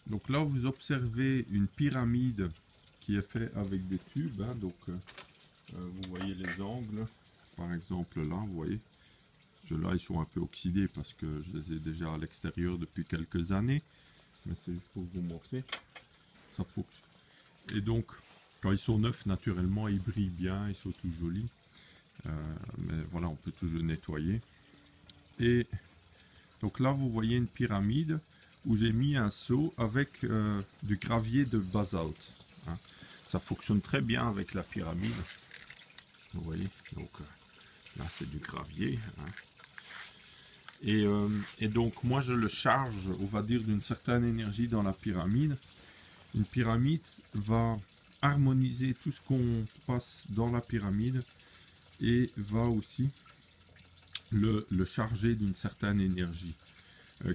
Donc là, vous observez une pyramide qui est faite avec des tubes. Hein, donc, vous voyez les angles. Par exemple, là, vous voyez. Ceux-là, ils sont un peu oxydés parce que je les ai déjà à l'extérieur depuis quelques années. Mais c'est juste pour vous montrer. Ça fonctionne. Et donc, quand ils sont neufs, naturellement, ils brillent bien, ils sont tout jolis. Mais voilà, on peut toujours nettoyer. Et donc là, vous voyez une pyramide où j'ai mis un seau avec du gravier de basalte. Hein. Ça fonctionne très bien avec la pyramide. Vous voyez, donc là c'est du gravier. Hein. Et donc moi je le charge, on va dire, d'une certaine énergie dans la pyramide. Une pyramide va harmoniser tout ce qu'on passe dans la pyramide et va aussi le charger d'une certaine énergie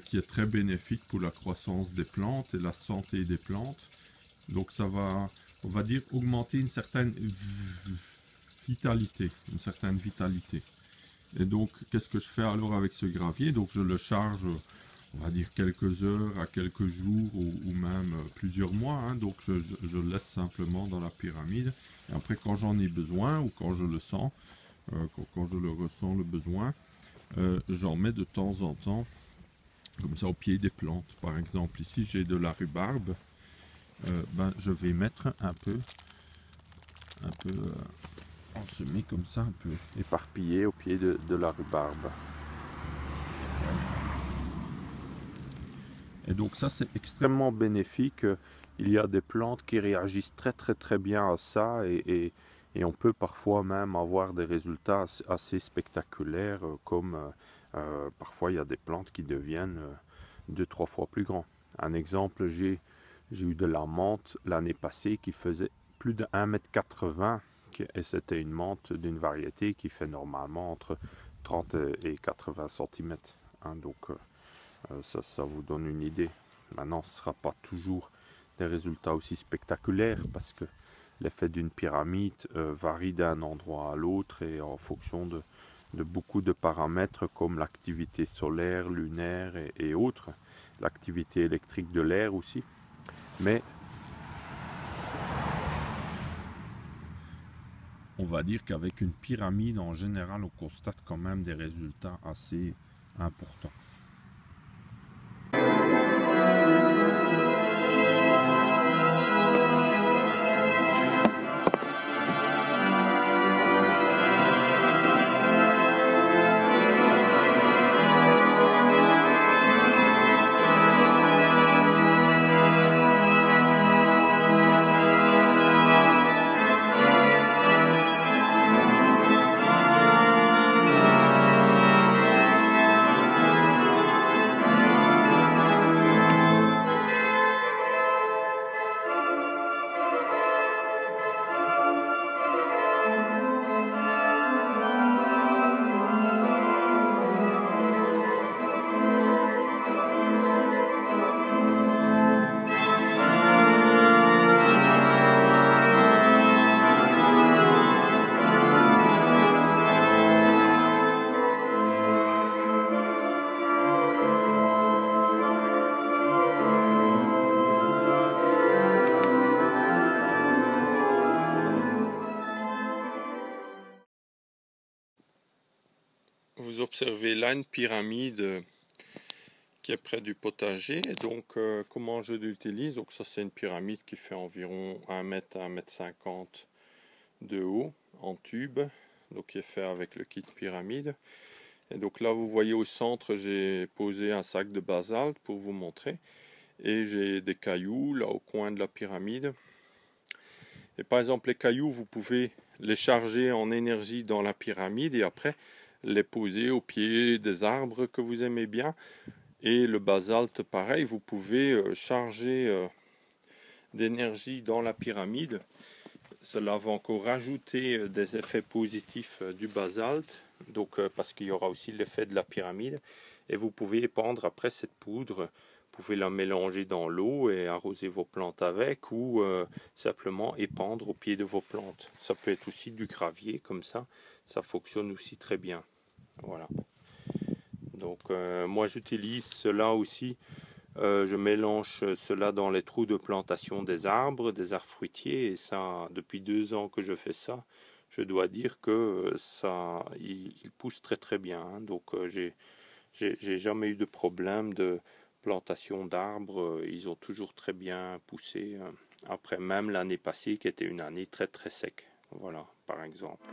qui est très bénéfique pour la croissance des plantes et la santé des plantes. Donc ça va, on va dire, augmenter une certaine vitalité, une certaine vitalité. Et donc, qu'est-ce que je fais alors avec ce gravier? Donc, je le charge, on va dire, quelques heures à quelques jours ou même plusieurs mois. Hein. Donc, je le laisse simplement dans la pyramide. Et après, quand j'en ai besoin ou quand je le sens, quand je le ressens le besoin, j'en mets de temps en temps, comme ça, au pied des plantes. Par exemple, ici, j'ai de la rhubarbe. Ben, je vais mettre un peu ensemé comme ça, un peu éparpillé au pied de la rhubarbe. Et donc ça c'est extrêmement bénéfique. Il y a des plantes qui réagissent très bien à ça et on peut parfois même avoir des résultats assez spectaculaires comme parfois il y a des plantes qui deviennent 2-3 fois plus grands. Un exemple, j'ai eu de la menthe l'année passée qui faisait plus de 1,80 m et c'était une menthe d'une variété qui fait normalement entre 30 et 80 cm. Hein, donc ça vous donne une idée. Maintenant, ce ne sera pas toujours des résultats aussi spectaculaires parce que l'effet d'une pyramide varie d'un endroit à l'autre et en fonction de beaucoup de paramètres comme l'activité solaire, lunaire et autres, l'activité électrique de l'air aussi. Mais on va dire qu'avec une pyramide, en général, on constate quand même des résultats assez importants. Vous observez là une pyramide qui est près du potager. Et donc, comment je l'utilise? Donc, ça, c'est une pyramide qui fait environ 1 mètre à 1,50 m de haut en tube. Donc, qui est fait avec le kit pyramide. Et donc, là, vous voyez au centre, j'ai posé un sac de basalte pour vous montrer. Et j'ai des cailloux là au coin de la pyramide. Et par exemple, les cailloux, vous pouvez les charger en énergie dans la pyramide et après les poser au pied des arbres que vous aimez bien. Et le basalte, pareil, vous pouvez charger d'énergie dans la pyramide. Cela va encore rajouter des effets positifs du basalte, donc parce qu'il y aura aussi l'effet de la pyramide. Et vous pouvez épandre après cette poudre. Vous pouvez la mélanger dans l'eau et arroser vos plantes avec ou simplement épandre au pied de vos plantes. Ça peut être aussi du gravier comme ça fonctionne aussi très bien. Voilà. Donc moi j'utilise cela aussi Je mélange cela dans les trous de plantation des arbres fruitiers, et ça, depuis 2 ans que je fais ça, je dois dire que ça, il pousse très très bien, hein. Donc j'ai jamais eu de problème de plantation d'arbres. Ils ont toujours très bien poussé. Après, même l'année passée, qui était une année très très sec. Voilà, par exemple.